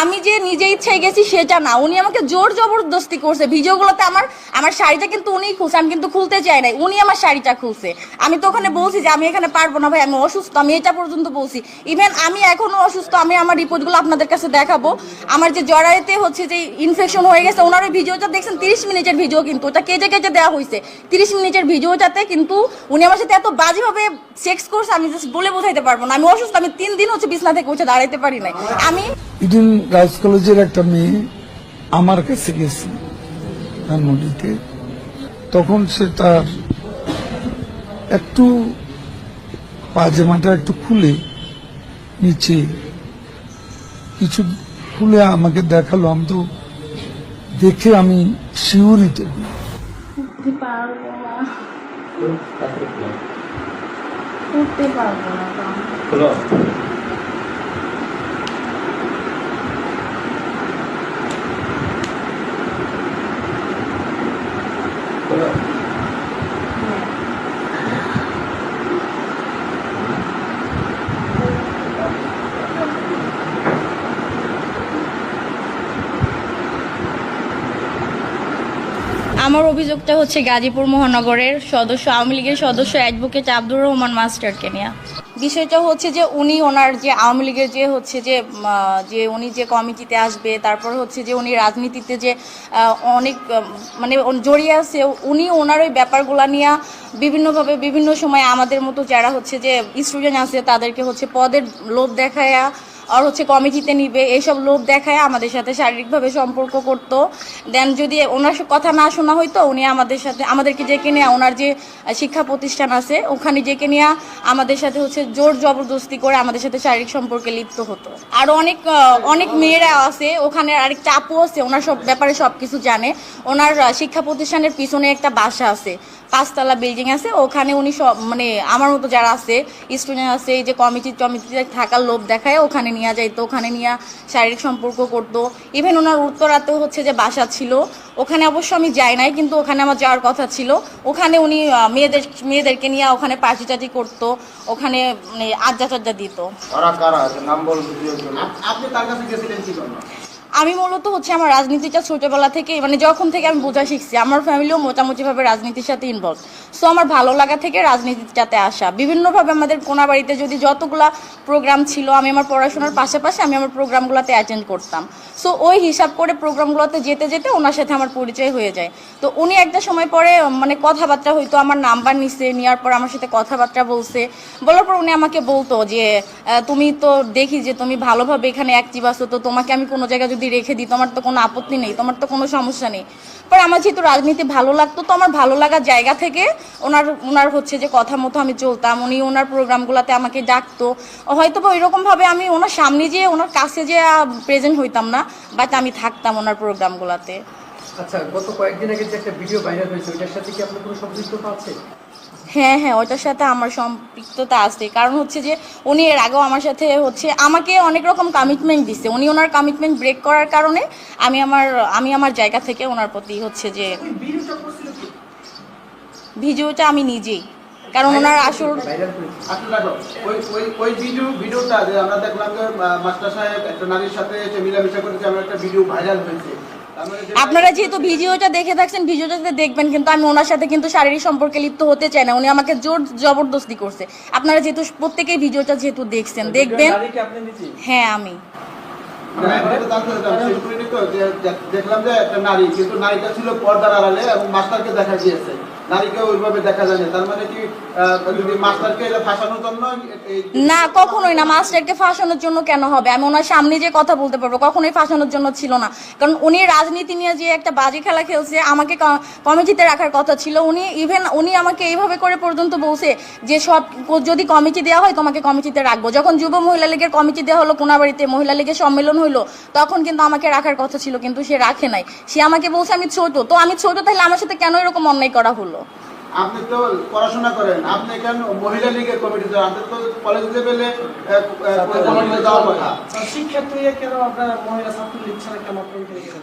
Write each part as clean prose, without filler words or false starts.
আমি যে নিজে ইচ্ছায় গেছি সেটা না, উনি আমাকে জোর জবরদস্তি করছে। ভিডিওগুলোতে আমার শাড়িটা কিন্তু উনিই খুলছে, আমি কিন্তু খুলতে চাই নাই, উনি আমার শাড়িটা খুলছে। আমি তো ওখানে বলছি যে আমি এখানে পারবো না ভাই, আমি অসুস্থ, আমি এটা পর্যন্ত বলছি। ইভেন আমি এখনো অসুস্থ, আমি আমার রিপোর্টগুলো আপনাদের কাছে দেখাবো। আমার যে জরায়ুতে হচ্ছে যে ইনফেকশন হয়ে গেছে, ওনার ওই ভিডিওটা দেখছেন 30 মিনিটের ভিডিও, কিন্তু ওটা কেটে কেটে দেওয়া হয়েছে। 30 মিনিটের ভিডিওটাতে কিন্তু উনি আমার সাথে এত বাজেভাবে সেক্স করছে, আমি জাস্ট বলে বোঝাইতে পারবো না। আমি অসুস্থ, আমি 3 দিন হচ্ছে বিছনা থেকে উঠে দাঁড়াইতে পারি নাই। আমি ইডেন রাইস কলেজের একটা মেয়ে আমার কাছে গেছে ধানমন্ডিতে, তখন সে তার একটু পায়জামাটা একটু খুলে নিচে কিছু খুলে আমাকে দেখালো। আমি তো দেখে আমি শিউরিতে উঠতে পারবো না। আমার অভিযোগটা হচ্ছে গাজীপুর মহানগরের সদস্য, আওয়ামী লীগের সদস্য অ্যাডভোকেট আব্দুর রহমান মাস্টারকে নিয়ে। বিষয়টা হচ্ছে যে উনি ওনার যে আওয়ামী লীগের যে হচ্ছে যে উনি যে কমিটিতে আসবে, তারপর হচ্ছে যে উনি রাজনীতিতে যে অনেক মানে জড়িয়ে আছে, উনি ওনার ওই ব্যাপারগুলা নিয়ে বিভিন্নভাবে বিভিন্ন সময় আমাদের মতো যারা হচ্ছে যে স্টুডেন্ট আছে তাদেরকে হচ্ছে পদের লোভ দেখায়া আর হচ্ছে কমিটিতে নিবে, এইসব লোভ দেখায় আমাদের সাথে শারীরিকভাবে সম্পর্ক করতো। দেন যদি ওনার কথা না শোনা হইতো, উনি আমাদেরকে ডেকে নেওয়া, ওনার যে শিক্ষা প্রতিষ্ঠান আছে ওখানে ডেকে নেওয়া আমাদের সাথে হচ্ছে জোর জবরদস্তি করে আমাদের সাথে শারীরিক সম্পর্কে লিপ্ত হতো। আর অনেক মেয়েরা আছে ওখানে, আরেকটা আপু আছে, ওনার সব ব্যাপারে সব কিছু জানে। ওনার শিক্ষা প্রতিষ্ঠানের পিছনে একটা বাসা আছে, 5 তলা বিল্ডিং আছে, ওখানে উনি সব মানে আমার মতো যারা আছে স্টুডেন্ট আছে, এই যে কমিটিতে থাকার লোভ দেখায় ওখানে নিয়ে যাইতো, ওখানে নিয়ে শারীরিক সম্পর্ক করতো। ইভেন ওনার উত্তরাতেও হচ্ছে যে বাসা ছিল, ওখানে অবশ্য আমি যাই নাই, কিন্তু ওখানে আমার যাওয়ার কথা ছিল। ওখানে উনি মেয়েদেরকে নিয়ে ওখানে পার্টি টার্টি করতো, ওখানে মানে আড্ডা টাড্ডা দিত। আমি মূলত হচ্ছে আমার রাজনীতিটা ছোটবেলা থেকে মানে যখন থেকে আমি বোঝা শিখছি, আমার ফ্যামিলিও মোটামুটিভাবে রাজনীতির সাথে ইনভলভ। সো আমার ভালো লাগা থেকে রাজনীতিটাতে আসা। বিভিন্নভাবে আমাদের কোনাবাড়িতে যদি যতগুলা প্রোগ্রাম ছিল, আমি আমার পড়াশোনার পাশাপাশি আমি আমার প্রোগ্রামগুলোতে অ্যাটেন্ড করতাম। সো ওই হিসাব করে প্রোগ্রামগুলোতে যেতে যেতে ওনার সাথে আমার পরিচয় হয়ে যায়। তো উনি একটা সময় পরে মানে কথাবার্তা হইতো, আমার নাম্বার নিছে, নেওয়ার পর আমার সাথে কথাবার্তা বলার পর উনি আমাকে বলতো যে তুমি তো দেখি যে তুমি ভালোভাবে এখানে অ্যাক্টিভ আছো, তো তোমাকে আমি কোনো জায়গায় যদি রেখে দিই তোমার তো কোনো আপত্তি নেই, তোমার তো কোনো সমস্যা নেই। পরে আমার যেহেতু রাজনীতি ভালো লাগতো, তো আমার ভালো লাগার জায়গা থেকে ওনার হচ্ছে যে কথা মতো আমি চলতাম। উনি ওনার প্রোগ্রামগুলোতে আমাকে ডাকতো, হয়তো বা ওইরকমভাবে আমি ওনার সামনে যেয়ে ওনার কাছে যে প্রেজেন্ট হইতাম না, বাট আমি থাকতাম ওনার প্রোগ্রামগুলোতে। আচ্ছা, গত কয়েকদিন আগে যে একটা ভিডিও ভাইরাল হয়েছে, ওইটার সাথে কি আপনার কোনো সম্পৃক্ততা আছে? হ্যাঁ, ওটার সাথে আমার সম্পৃক্ততা আছে। কারণ হচ্ছে যে উনি এর আগেও আমার সাথে হচ্ছে আমাকে অনেক রকম কমিটমেন্ট দিচ্ছে। উনি ওনার কমিটমেন্ট ব্রেক করার কারণে আমি আমার জায়গা থেকে ওনার প্রতি হচ্ছে যে ভিডিওটা আমি নিজেই, কারণ ওনার আসল ওই ভিডিওটা যে আমরা দেখলাম যে মাস্টার সাহেব একটা নারীর সাথে মিলামিশা করেছে, আমরা একটা ভিডিও ভাইরাল হয়েছে। আপনারা যেহেতু ভিডিওটা দেখে থাকছেন, ভিডিওটাতে দেখবেন, কিন্তু আমি ওনার সাথে কিন্তু শারীরিক সম্পর্কে লিপ্ত হতে চাই না। উনি আমাকে জোর জবরদস্তি করছে। আপনারা যেহেতু প্রত্যেকেই ভিডিওটা যেহেতু দেখছেন, দেখবেন। হ্যাঁ, আমি দেখলাম যে একটা নারী, কিন্তু নারীটা ছিল পর্দার আড়ালে এবং মাস্টারকে দেখা গিয়েছে, নারীকে ওইভাবে দেখা যায়নি। তার মানে কি যদি মাস্টারকে ফাঁসানোর জন্য? না, কখনোই না। মাস্টারকে ফাঁসানোর জন্য কেন হবে? আমি ওনার সামনে যে কথা বলতে পারবো, কখনোই ফাঁসানোর জন্য ছিল না। কারণ উনি রাজনীতি নিয়ে যে একটা বাজে খেলা খেলছে, আমাকে কমিটিতে রাখার কথা ছিল। উনি আমাকে এইভাবে করে পর্যন্ত বলছে যে সব যদি কমিটি দেওয়া হয় তোমাকে কমিটিতে রাখবো। যখন যুব মহিলা লীগের কমিটি দেওয়া হলো কোনাবাড়িতে, মহিলা লীগের সম্মেলন হইলো, তখন কিন্তু আমাকে রাখার কথা ছিল, কিন্তু সে রাখে নাই। সে আমাকে বলছে আমি ছোট, তো আমি ছোট, তাহলে আমার সাথে কেন এরকম অন্যায় করা হলো? আপনি তো পড়াশোনা করেন, আপনি কেন মহিলা লীগের কমিটিতে? আপনি তো কলেজ লেভেলে কমিটিতে যাওয়ার কথা।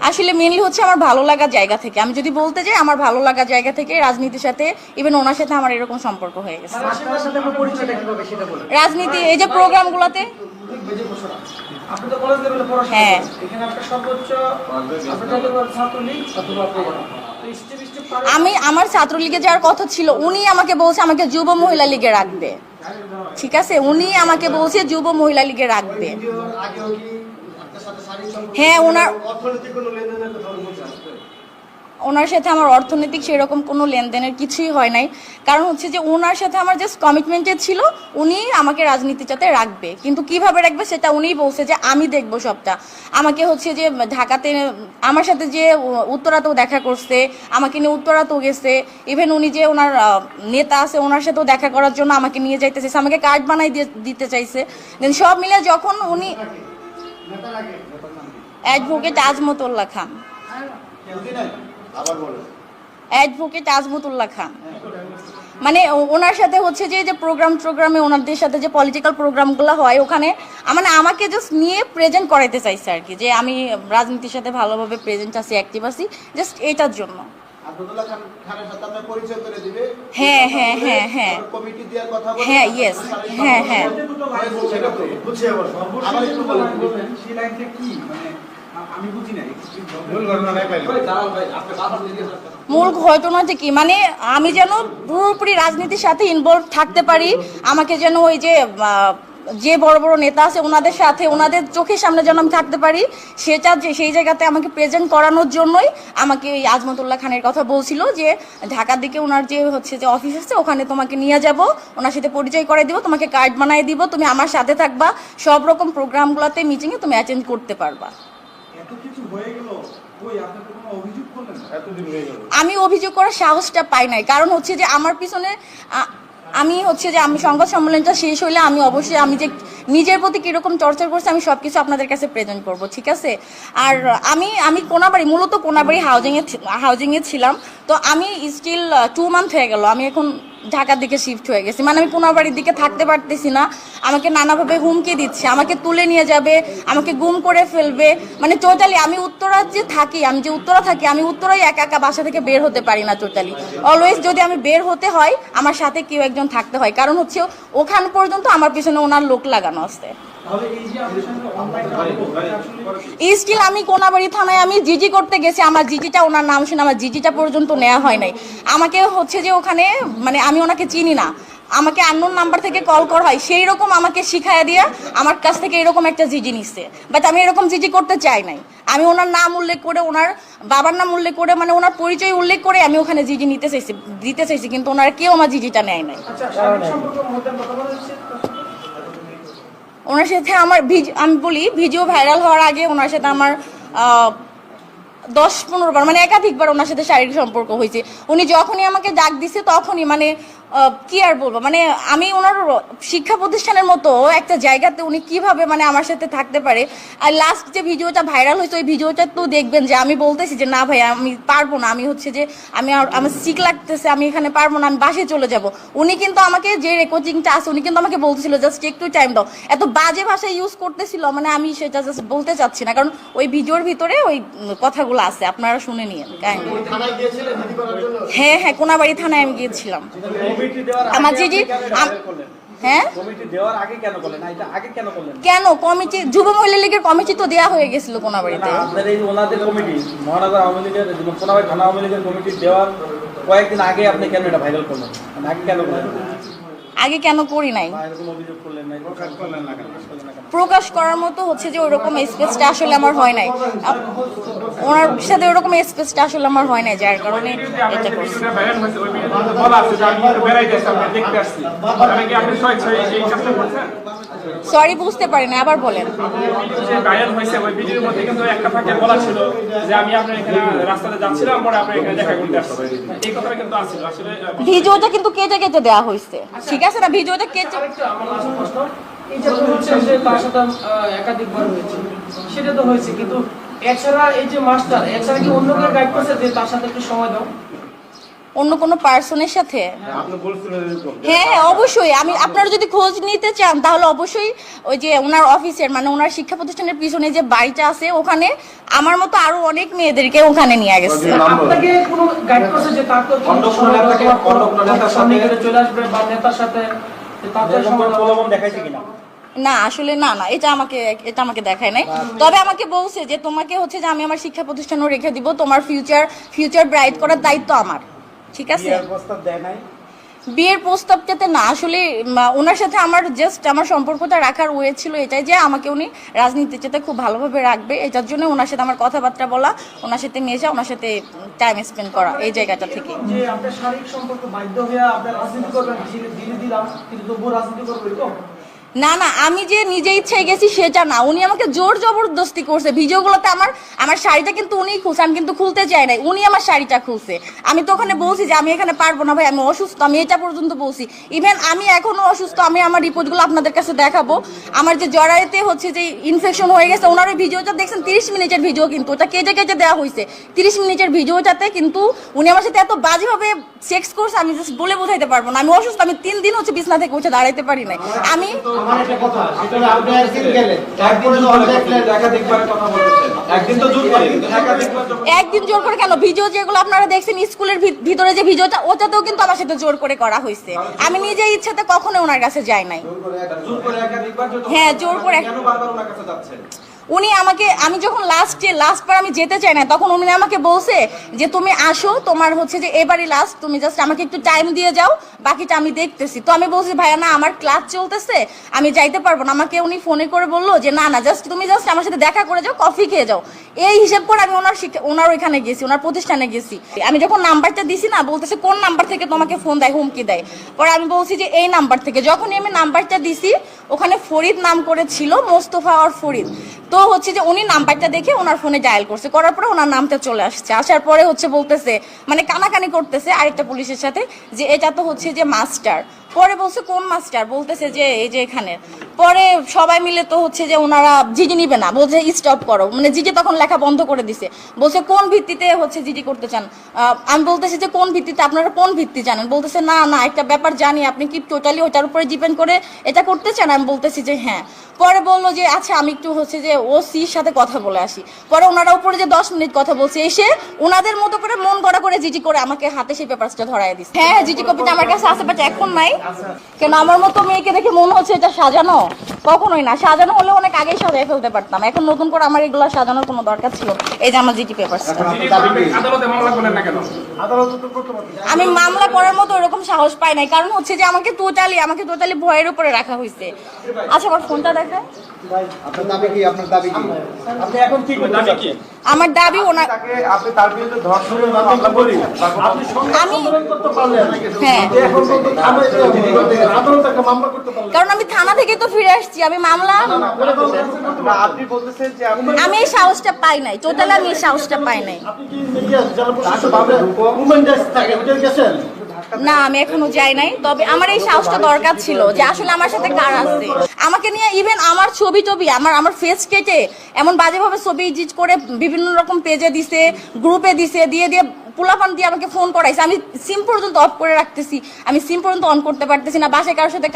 আসলে মেইনলি হচ্ছে আমার ভালো লাগার জায়গা থেকে, আমি যদি বলতে যাই আমার ভালো লাগার জায়গা থেকে রাজনীতির সাথে, ইভেন ওনার সাথে আমার এরকম সম্পর্ক হয়ে গেছে। রাজনীতি এই যে প্রোগ্রামগুলোতে লিখবে যে ঘোষণা। আপনি তো কলেজ লেভেলে পড়াশোনা হ্যাঁ। করেন। এখানে আপনার সর্বোচ্চ আপনার ছাত্রলীগ অথবা প্রগণা। তো স্টেপ পারে আমি আমার ছাত্রলীগে যাওয়ার কথা ছিল, উনি আমাকে বলছে আমাকে যুব মহিলা লীগে রাখবে। ঠিক আছে, উনি আমাকে বলছে যুব মহিলা লীগে রাখবে। হ্যাঁ, ওনার সাথে আমার অর্থনৈতিক সেরকম কোনো লেনদেনের কিছুই হয় নাই। কারণ হচ্ছে যে ওনার সাথে আমার জাস্ট কমিটমেন্টে ছিল উনি আমাকে রাজনীতিটাতে রাখবে, কিন্তু কিভাবে রাখবে সেটা উনিই বলছে যে আমি দেখবো সবটা। আমাকে হচ্ছে যে ঢাকাতে আমার সাথে যে উত্তরাতেও দেখা করছে, আমাকে নিয়ে উত্তরাতেও গেছে, ইভেন উনি যে ওনার নেতা আছে ওনার সাথেও দেখা করার জন্য আমাকে নিয়ে যাইতে চাইছে, আমাকে কার্ড বানাই দিতে চাইছে। দেন সব মিলে যখন উনি অ্যাডভোকেট আজমতুল্লাহ খান, অ্যাডভোকেট আজমতুল্লাহ খান, মানে ওনার সাথে হচ্ছে যে প্রোগ্রামে ওনাদের সাথে যে পলিটিক্যাল প্রোগ্রামগুলো হয় ওখানে মানে আমাকে জাস্ট নিয়ে প্রেজেন্ট করাইতে চাইছে আর কি, যে আমি রাজনীতির সাথে ভালোভাবে প্রেজেন্ট আছি, অ্যাক্টিভ আছি, জাস্ট এটার জন্য। আব্দুল্লাহ খানের সাথে আপনার পরিচয় করে দিবে। হ্যাঁ হ্যাঁ হ্যাঁ হ্যাঁ কমিটি দেওয়ার কথা বলে। হ্যাঁ, ইয়েস, হ্যাঁ হ্যাঁ। আমার একটু বলেন সেই লাইনটা কি মানে আমি বুঝি নাই। মূল ঘটনাটা কি, মানে আমি যেন পুরোপুরি রাজনীতির সাথে ইনভলভ থাকতে পারি, আমাকে যেন ওই যে বড় বড় নেতা আছে ওনাদের সাথে ওনাদের চোখের সামনে যেন আমি থাকতে পারি, সেটা যে সেই জায়গাতে আমাকে প্রেজেন্ট করানোর জন্যই আমাকে ওই আজমতুল্লাহ খানের কথা বলছিল যে ঢাকার দিকে ওনার যে হচ্ছে যে অফিস আছে ওখানে তোমাকে নিয়ে যাব, ওনার সাথে পরিচয় করে দিব, তোমাকে কার্ড বানিয়ে দিব, তুমি আমার সাথে থাকবা, সব রকম প্রোগ্রামগুলোতে মিটিংয়ে তুমি অ্যাটেন্ড করতে পারবা। এত কিছু হয়ে গেল, কই আপনি তো কোনো অভিযোগ করলেন না? এতদিন হয়ে গেল। আমি অভিযোগ করার সাহসটা পাই নাই, কারণ হচ্ছে যে আমার পিছনে আমি হচ্ছে যে আমি সংবাদ সম্মেলনটা শেষ হইলে আমি অবশ্যই আমি যে নিজের প্রতি কীরকম চর্চা করছি আমি সব কিছু আপনাদের কাছে প্রেজেন্ট করব, ঠিক আছে। আর আমি কোনাবাড়ি, মূলত কোনাবাড়ি হাউজিংয়ে ছিলাম, তো আমি স্টিল 2 মান্থ হয়ে গেল আমি এখন ঢাকার দিকে শিফট হয়ে গেছি, মানে আমি কোনাবাড়ির দিকে থাকতে পারতেছি না, আমাকে নানাভাবে হুমকি দিচ্ছে, আমাকে তুলে নিয়ে যাবে, আমাকে গুম করে ফেলবে, মানে টোটালি আমি উত্তরা যে থাকি, আমি যে উত্তরা থাকি আমি উত্তরাই একা একা বাসা থেকে বের হতে পারি না টোটালি। অলওয়েজ যদি আমি বের হতে হয় আমার সাথে কেউ একজন থাকতে হয়, কারণ হচ্ছে ওখান পর্যন্ত আমার পিছনে ওনার লোক লাগানো আছে। তাহলে এই যে আপনার সঙ্গে অনলাইন স্টিল আমি কোনাবাড়ি থানায় আমি জিজি করতে গেছি, আমার জিজিটা ওনার নাম শুনে আমার জিজিটা পর্যন্ত নেওয়া হয় নাই। আমাকে হচ্ছে যে ওখানে মানে আমি ওনাকে চিনি না, আমাকে আননোন নাম্বার থেকে কল করা হয়, সেই রকম আমাকে শিখাইয়া দিয়া আমার কাছ থেকে এরকম একটা জিজি নিচ্ছে, বাট আমি এরকম জিজি করতে চাই নাই। আমি ওনার নাম উল্লেখ করে ওনার বাবার নাম উল্লেখ করে মানে ওনার পরিচয় উল্লেখ করে আমি ওখানে জিজি দিতে চাইছি, কিন্তু ওনারা কেউ আমার জিজিটা নেয় নাই। আচ্ছা শারীরিক সম্পর্কের মধ্যে কথা বলা হচ্ছে ওনার সাথে আমার আমি বলি ভিডিও ভাইরাল হওয়ার আগে ওনার সাথে আমার 10-15 বার মানে একাধিকবার ওনার সাথে শারীরিক সম্পর্ক হয়েছে। উনি যখনই আমাকে ডাক দিছে তখনই মানে কি আর বলবো, মানে আমি ওনার শিক্ষা প্রতিষ্ঠানের মতো একটা জায়গাতে উনি কিভাবে মানে আমার সাথে থাকতে পারে। আর লাস্ট যে ভিডিওটা ভাইরাল হয়েছে ওই ভিডিওটা তো দেখবেন যে আমি বলতেছি যে না ভাই আমি পারবো না, আমি হচ্ছে যে আমার সিক লাগতেছে, আমি এখানে পারবো না, আমি বাসে চলে যাব। উনি কিন্তু আমাকে যে রেকর্ডিংটা আছে উনি কিন্তু আমাকে বলতেছিল জাস্ট একটু টাইম দাও, এত বাজে ভাষা ইউজ করতেছিল, মানে আমি সেটা জাস্ট বলতে চাচ্ছি না, কারণ ওই ভিডিওর ভিতরে ওই কথাগুলো আছে, আপনারা শুনে নিন। হ্যাঁ হ্যাঁ, কোনাবাড়ি থানায় আমি গিয়েছিলাম। আমার জিজি হ্যাঁ কমিটি দেওয়ার আগে কেন করলেন না, এটা আগে কেন করলেন? কেন কমিটি যুব মহিলা লীগের কমিটি তো দেওয়া হয়ে গেছিল কোনাবাড়িতে। আপনাদের এই ওনাদের কমিটি মহানগর আওয়ামী লীগের কোনাবাড়ি থানা আওয়ামী লীগের কমিটি দেওয়ার কয়েকদিন আগে আপনি কেন এটা ভাইরাল করলেন, মানে আগে কেন করলেন? আগে কেন করি নাই, এরকম অভিযোগ করলেন না, প্রকাশ করলেন না কেন? প্রকাশ করার মতো হচ্ছে যে ওইরকম স্পেসটা আসলে আমার হয় নাই, ওনার সাথে ওইরকম স্পেসটা আসলে আমার হয় নাই, যার কারণে এটা করছি। সরি বুঝতে পারি না, আবার বলেন। ভিডিওটা কিন্তু কেটে কেটে দেওয়া হয়েছে, ঠিক আছে না, ভিডিওটা কেটে। এই যে বলছেন যে তার সাথে একাধিকবার হয়েছে, সেটা তো হয়েছে, কিন্তু এছাড়া এই যে মাস্টার এছাড়া কি অন্য কেউ গাইড করছে যে তার সাথে একটু সময় দাও? অন্য কোনো পার্সনের সাথে? হ্যাঁ হ্যাঁ অবশ্যই, আমি আপনারা যদি খোঁজ নিতে চান তাহলে অবশ্যই ওই যে ওনার অফিসের মানে ওনার শিক্ষা প্রতিষ্ঠানের পিছনে যে বাড়িটা আছে ওখানে আমার মতো আরো অনেক মেয়েদেরকে ওখানে নিয়ে গেছে। আপনাকে কোনো গাইড করছে যে তার তো সামনে চলে আসবে বা নেতার সাথে তাদের প্রলোভন দেখাইছে কিনা? না আসলে না এটা আমাকে দেখায় নাই। তবে আমাকে বলছে যে তোমাকে হচ্ছে যে আমি আমার শিক্ষা প্রতিষ্ঠানও রেখে দিব, তোমার ফিউচার ব্রাইট করার দায়িত্ব আমার, ঠিক আছে। বিয়ের প্রস্তাব দেয় নাই? বিয়ের প্রস্তাবটাতে না, আসলে ওনার সাথে আমার জাস্ট আমার সম্পর্কটা রাখার ওয়ে ছিল এটাই যে আমাকে উনি রাজনীতিতে খুব ভালোভাবে রাখবে, এটার জন্য ওনার সাথে আমার কথাবার্তা বলা, ওনার সাথে মেশা, ওনার সাথে টাইম স্পেন্ড করা, এই জায়গাটা থেকে। যে আপনার শারীরিক সম্পর্ক বাধ্য হয়ে আপনার রাজনীতি করবেন, ধীরে দিলাম কিন্তু তবুও রাজনীতি করবেন তো? না আমি যে নিজে ইচ্ছায় গেছি সেটা না, উনি আমাকে জোর জবরদস্তি করছে। ভিডিওগুলোতে আমার শাড়িটা কিন্তু উনিই খুলছে, আমি কিন্তু খুলতে চাই নাই, উনি আমার শাড়িটা খুলছে। আমি তো ওখানে বলছি যে আমি এখানে পারবো না ভাই, আমি অসুস্থ, আমি এটা পর্যন্ত বলছি। ইভেন আমি এখনো অসুস্থ, আমি আমার রিপোর্টগুলো আপনাদের কাছে দেখাবো। আমার যে জরায়ুতে হচ্ছে যে ইনফেকশন হয়ে গেছে, ওনার ওই ভিডিওটা দেখছেন 30 মিনিটের ভিডিও, কিন্তু ওটা কেটে দেওয়া হয়েছে। 30 মিনিটের ভিডিওটাতে কিন্তু উনি আমার সাথে এত বাজেভাবে সেক্স করছে, আমি জাস্ট বলে বোঝাইতে পারবো না। আমি অসুস্থ, আমি 3 দিন হচ্ছে বিছনা থেকে উঠে দাঁড়াইতে পারি নাই। আমি আমার একটা কথা, সেটা হলো আপনি একদিন গেলেন, একদিন যখন দেখলেন একাধিকবার কথা বলতেছেন, একদিন তো জোর করে কিন্তু একাধিকবার যখন একদিন জোর করে কেন? ভিডিও যেগুলো আপনারা দেখছেন স্কুলের ভিতরে যে ভিডিওটা, ওটাতেও কিন্তু আমার সাথে জোর করে করা হয়েছে। আমি নিজে ইচ্ছাতে কখনো ওনার কাছে যাই নাই। জোর করে একাধিকবার যখন হ্যাঁ, জোর করে। কেন বারবার ওনার কাছে যাচ্ছেন? উনি আমি যখন লাস্টবার আমি যেতে চাই না, তখন উনি আমাকে বলছে যে তুমি আসো, তোমার হচ্ছে যে এবারই লাস্ট, তুমি জাস্ট আমাকে একটু টাইম দিয়ে যাও, বাকিটা আমি দেখতেছি। তো আমি বলছি ভাইয়া না, আমার ক্লাস চলতেছে, আমি যাইতে পারবো না। আমাকে উনি ফোনে করে বললো যে না তুমি জাস্ট আমার সাথে দেখা করে যাও, কফি খেয়ে যাও। এই হিসেব করে আমি ওনার ওইখানে গেছি, ওনার প্রতিষ্ঠানে গেছি। আমি যখন নাম্বারটা দিছি না, বলতেছে কোন নাম্বার থেকে তোমাকে ফোন দেয়, হুমকি দেয়। পরে আমি বলছি যে এই নাম্বার থেকে। যখনই আমি নাম্বারটা দিছি, ওখানে ফরিদ নাম করে ছিল, মোস্তফা আর ফরিদ। তো হচ্ছে যে উনি নাম্বারটা দেখে ওনার ফোনে ডায়াল করছে, করার পরে ওনার নামটা চলে আসছে। আসার পরে হচ্ছে বলতেছে, মানে কানাকানি করতেছে আরেকটা পুলিশের সাথে, যে এটা তো হচ্ছে যে মাস্টার। পরে বলছে কোন মাস্টার? বলতেছে যে এই যে এখানে। পরে সবাই মিলে তো হচ্ছে যে ওনারা জিডি নিবে না, বলছে স্টপ করো, মানে জিডি তখন লেখা বন্ধ করে দিছে। বলছে কোন ভিত্তিতে হচ্ছে জিডি করতে চান? আমি বলতেছি যে কোন ভিত্তিতে, আপনারা কোন ভিত্তি জানেন? বলতেছে না একটা ব্যাপার জানি, আপনি কি টোটালি ওটার উপরে ডিপেন্ড করে এটা করতে চান? আমি বলতেছি যে হ্যাঁ। পরে বললো যে আচ্ছা আমি একটু হচ্ছে যে ওসির সাথে কথা বলে আসি। পরে ওনারা উপরে যে 10 মিনিট কথা বলছে, এসে ওনাদের মতো করে মন গড়া করে জিডি করে আমাকে হাতে সেই পেপারসটা ধরায় দিচ্ছে। হ্যাঁ, জিডি কপিটা আমার কাছে আছে, বাট এখন নাই। কেন আমার মতো মেয়েকে দেখে মনে হচ্ছে এটা সাজানো? কখনোই না, সাজানো হলে অনেক আগেই সাজিয়ে ফেলতে পারতাম। এখন নতুন করে আমার এগুলো সাজানোর কোনো দরকার ছিল? এই যে আমার জিডি পেপারসটা। আদালতে মামলা করলেন না কেন? আদালতে তো করতে পারতেন। আমি মামলা করার মতো এরকম সাহস পাই নাই, কারণ হচ্ছে যে আমাকে টোটালি ভয়ের উপরে রাখা হয়েছে। আচ্ছা আমার ফোনটা দেখায়। আপনার দাবি কি? আপনার দাবি কি? আপনি এখন কি করতে চাচ্ছেন? আমার দাবি ওনার, আপনি তার বিরুদ্ধে ধর্ষণের মামলা করি, আপনি আমি করতে পারলেন হ্যাঁ, এখন তো আদালত একটা মামলা করতে পারলেন। কারণ আমি থানা থেকে তো ফিরে আসছি, আমি মামলা আপনি বলতেছেন যে আমি এই সাহসটা পাই নাই, টোটালি আমি এই সাহসটা পাই নাই। আপনি কি জেলা প্রশাসন উমেন ডেস্ক থাকে ওটা গেছেন? না আমি এখনো যাই নাই, তবে আমার এই সাহসটা দরকার ছিল যে আসলে আমার সাথে কার আছে। আমাকে নিয়ে ইভেন আমার ছবি আমার ফেস কেটে এমন বাজেভাবে ছবি এডিট করে বিভিন্ন রকম পেজে দিছে, গ্রুপে দিছে, দিয়ে পোলাপান দিয়ে আমাকে ফোন করাইছে। আমি সিম পর্যন্ত অফ করে রাখতেছি, আমি সিম পর্যন্ত অন করতে পারতেছি না, বাসায় কারোর সাথে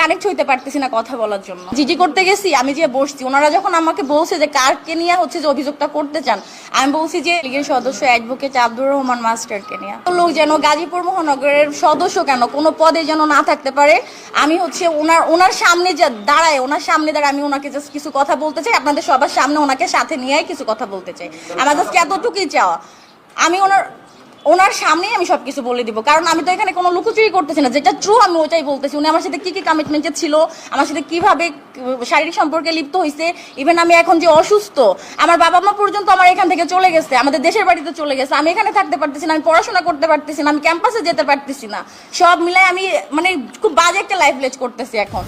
কানেক্ট হইতে পারতেছি না কথা বলার জন্য। জিডি করতে গেছি, আমি যে বসছি, ওনারা যখন আমাকে বলছে যে কারকে নিয়ে হচ্ছে যে অভিযোগটা করতে চান, আমি বলছি যে লীগের সদস্য অ্যাডভোকেট আব্দুর রহমান মাস্টারকে নিয়ে। লোক যেন গাজীপুর মহানগরের সদস্য কেন কোনো পদে যেন না থাকতে পারে। আমি হচ্ছে ওনার সামনে যে দাঁড়ায়, আমি ওনাকে জাস্ট কিছু কথা বলতে চাই, আপনাদের সবার সামনে ওনাকে সাথে নিয়েই কিছু কথা বলতে চাই। আমার জাস্ট এতটুকুই চাওয়া, আমি ওনার সামনেই আমি সবকিছু বলে দিব, কারণ আমি তো এখানে কোনো লুকোচুরি করতেছি না, যেটা ট্রু আমি ওইটাই বলতেছি। উনি আমার সাথে কি কমিটমেন্টে ছিল, আমার সাথে কিভাবে শারীরিক সম্পর্কে লিপ্ত হয়েছে, ইভেন আমি এখন যে অসুস্থ, আমার বাবা মা পর্যন্ত আমার এখান থেকে চলে গেছে, আমাদের দেশের বাড়িতে চলে গেছে, আমি এখানে থাকতে পারতেছি না, আমি পড়াশোনা করতে পারতেছি না, আমি ক্যাম্পাসে যেতে পারতেছি না, সব মিলাই আমি মানে খুব বাজে একটা লাইফ লিড করতেছি এখন।